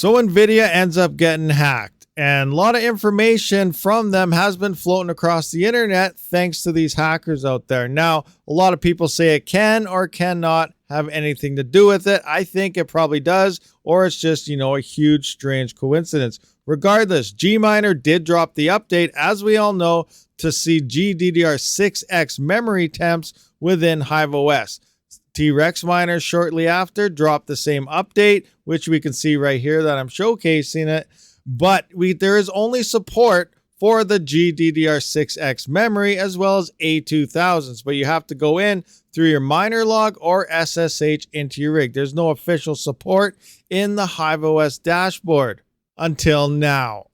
So Nvidia ends up getting hacked, and a lot of information from them has been floating across the internet thanks to these hackers out there. Now, a lot of people say it can or cannot have anything to do with it. I think it probably does, or it's just, a huge, strange coincidence. Regardless, GMiner did drop the update, as we all know, to see GDDR6X memory temps within Hive OS. RabidMiner shortly after dropped the same update, which we can see right here that I'm showcasing it. But there is only support for the GDDR6X memory as well as A2000s. But you have to go in through your miner log or SSH into your rig. There's no official support in the Hive OS dashboard until now.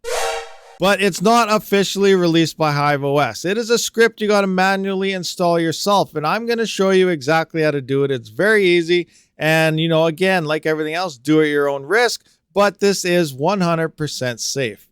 But it's not officially released by Hive OS. It is a script you got to manually install yourself. And I'm going to show you exactly how to do it. It's very easy. And, again, like everything else, do it at your own risk. But this is 100% safe.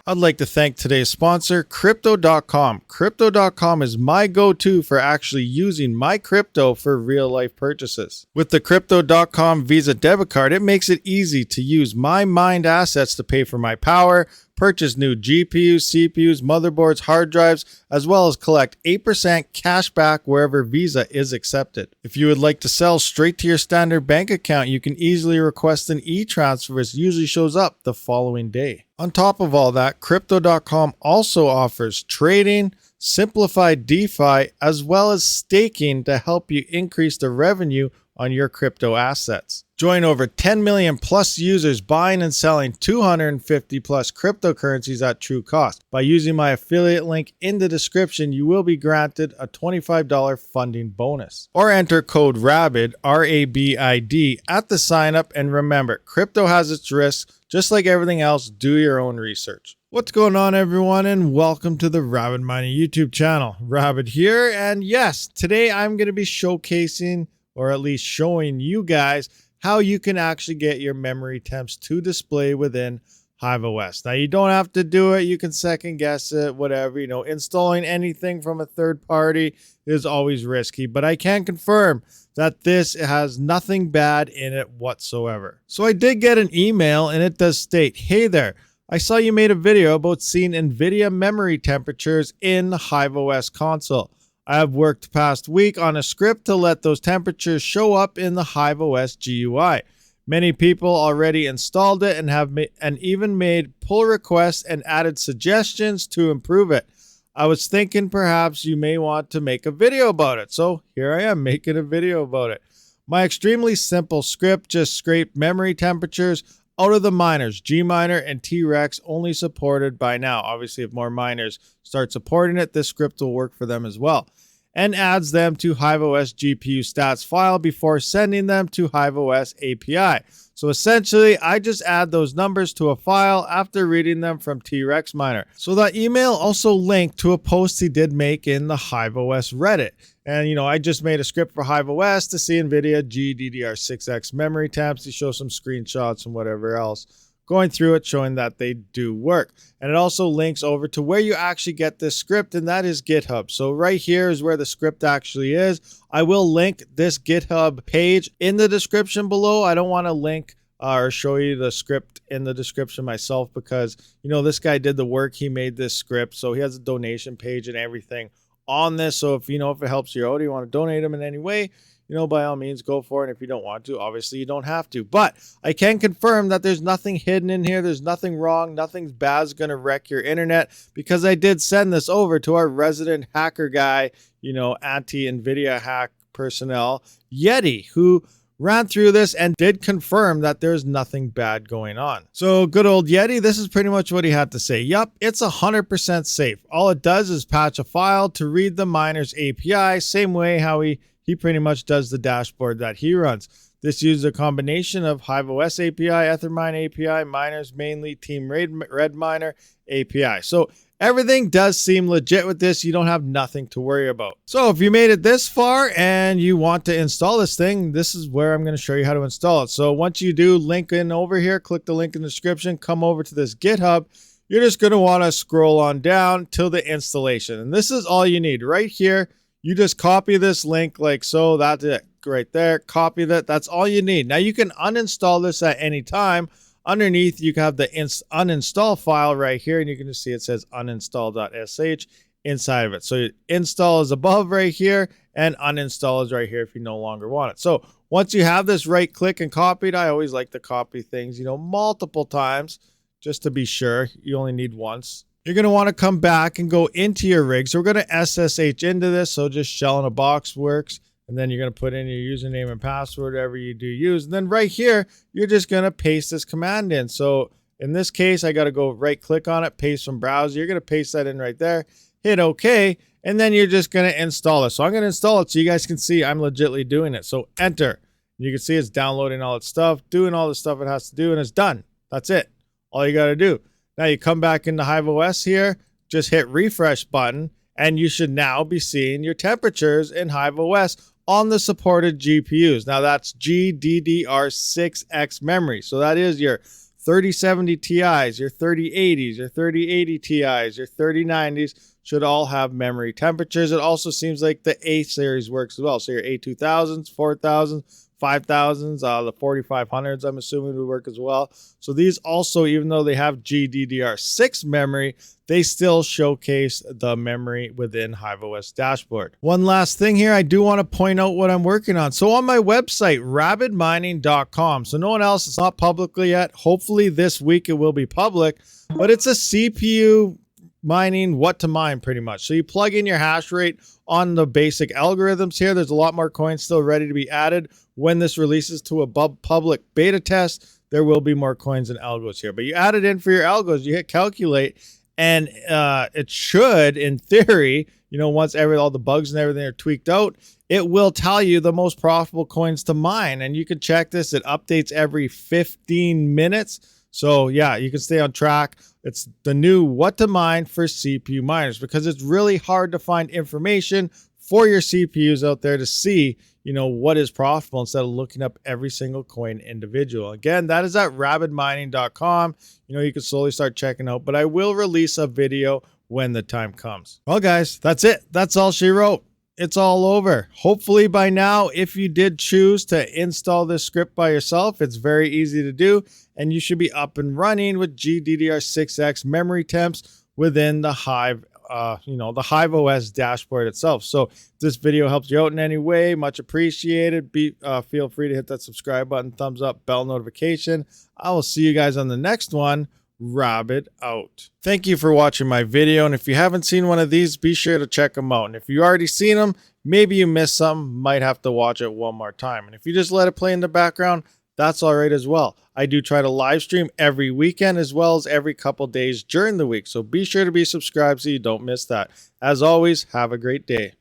I'd like to thank today's sponsor, Crypto.com. Crypto.com is my go-to for actually using my crypto for real-life purchases. With the Crypto.com Visa debit card, it makes it easy to use my mined assets to pay for my power, purchase new GPUs, CPUs, motherboards, hard drives, as well as collect 8% cash back wherever Visa is accepted. If you would like to sell straight to your standard bank account, you can easily request an e-transfer, which usually shows up the following day. On top of all that, Crypto.com also offers trading, simplified DeFi, as well as staking to help you increase the revenue on your crypto assets. Join over 10 million plus users buying and selling 250 plus cryptocurrencies at true cost. By using my affiliate link in the description, you will be granted a $25 funding bonus. Or enter code RABID, R-A-B-I-D, at the sign up. And remember, crypto has its risks. Just like everything else, do your own research. What's going on, everyone, and welcome to the Rabid Mining YouTube channel. Rabid here, and yes, today I'm going to be showcasing, or at least showing you guys, how you can actually get your memory temps to display within Hive OS. Now, you don't have to do it. You can second guess it, whatever. Installing anything from a third party is always risky, but I can confirm that this has nothing bad in it whatsoever. So I did get an email, and it does state, "Hey there, I saw you made a video about seeing Nvidia memory temperatures in the Hive OS console. I have worked the past week on a script to let those temperatures show up in the Hive OS GUI. Many people already installed it and have even made pull requests and added suggestions to improve it. I was thinking perhaps you may want to make a video about it. So here I am making a video about it. My extremely simple script just scraped memory temperatures out of the miners, GMiner and T-Rex, only supported by now. Obviously, if more miners start supporting it, this script will work for them as well. And adds them to Hive OS GPU stats file before sending them to Hive OS API. So essentially, I just add those numbers to a file after reading them from T-Rex Miner. So that email also linked to a post he did make in the Hive OS Reddit. And, I just made a script for Hive OS to see Nvidia GDDR6X memory temps to show some screenshots and whatever else. Going through it, showing that they do work. And it also links over to where you actually get this script, and that is GitHub. So right here is where the script actually is. I will link this GitHub page in the description below. I don't want to link or show you the script in the description myself because, this guy did the work. He made this script. So he has a donation page and everything on this. So if, if it helps you out, you want to donate him in any way, by all means, go for it. And if you don't want to, obviously you don't have to. But I can confirm that there's nothing hidden in here. There's nothing wrong. Nothing bad is going to wreck your internet because I did send this over to our resident hacker guy, anti-Nvidia hack personnel, Yeti, who ran through this and did confirm that there's nothing bad going on. So good old Yeti, this is pretty much what he had to say. Yup, it's 100% safe. All it does is patch a file to read the miner's API, same way how he pretty much does the dashboard that he runs. This uses a combination of Hive OS API, Ethermine API, miners mainly, Team RabidMiner API. So everything does seem legit with this. You don't have nothing to worry about. So if you made it this far and you want to install this thing, this is where I'm going to show you how to install it. So once you do, link in over here, click the link in the description, come over to this GitHub. you're just going to want to scroll on down till the installation. And this is all you need right here. You just copy this link like so. That's it right there. Copy that. That's all you need. Now you can uninstall this at any time. Underneath, you can have the uninstall file right here, and you can just see it says uninstall.sh inside of it. So install is above right here, and uninstall is right here if you no longer want it. So once you have this, right click and copy it. I always like to copy things, multiple times just to be sure. You only need once. You're going to want to come back and go into your rig. So we're going to SSH into this. So just shell in a box works. And then you're going to put in your username and password, whatever you do use. And then right here, you're just going to paste this command in. So in this case, I got to go right click on it, paste from browser. You're going to paste that in right there, hit OK, and then you're just going to install it. So I'm going to install it so you guys can see I'm legitimately doing it. So enter. You can see it's downloading all its stuff, doing all the stuff it has to do, and it's done. That's it. All you got to do. Now you come back into Hive OS here, just hit refresh button, and you should now be seeing your temperatures in Hive OS on the supported GPUs. Now that's GDDR6X memory. So that is your 3070 Ti's, your 3080s, your 3080 Ti's, your 3090s should all have memory temperatures. It also seems like the A series works as well. So your A2000s, 4000s, 5000s, the 4500s, I'm assuming would work as well. So these also, even though they have GDDR6 memory, they still showcase the memory within Hive OS Dashboard. One last thing here, I do want to point out what I'm working on. So on my website, RabidMining.com. So no one else, it's not publicly yet. Hopefully this week it will be public, but it's a CPU mining WhatToMine pretty much. So you plug in your hash rate on the basic algorithms here. There's a lot more coins still ready to be added. When this releases to a public beta test, there will be more coins and algos here. But you add it in for your algos, you hit calculate, and it should, in theory, once all the bugs and everything are tweaked out, it will tell you the most profitable coins to mine. And you can check this. It updates every 15 minutes. So yeah, you can stay on track. It's the new WhatToMine for CPU miners, because it's really hard to find information for your CPUs out there to see, what is profitable instead of looking up every single coin individual. Again, that is at RabidMining.com. You can slowly start checking out, but I will release a video when the time comes. Well, guys, that's it. That's all she wrote. It's all over. Hopefully by now, if you did choose to install this script by yourself, it's very easy to do, and you should be up and running with GDDR6X memory temps within the Hive, the Hive OS dashboard itself. So if this video helps you out in any way, much appreciated. Feel free to hit that subscribe button, thumbs up, bell notification. I will see you guys on the next one. Rabid out. Thank you for watching my video, and if you haven't seen one of these, be sure to check them out. And if you already seen them, maybe you missed some, might have to watch it one more time. And if you just let it play in the background, that's all right as well. I do try to live stream every weekend as well as every couple days during the week, so be sure to be subscribed so you don't miss that. As always, have a great day.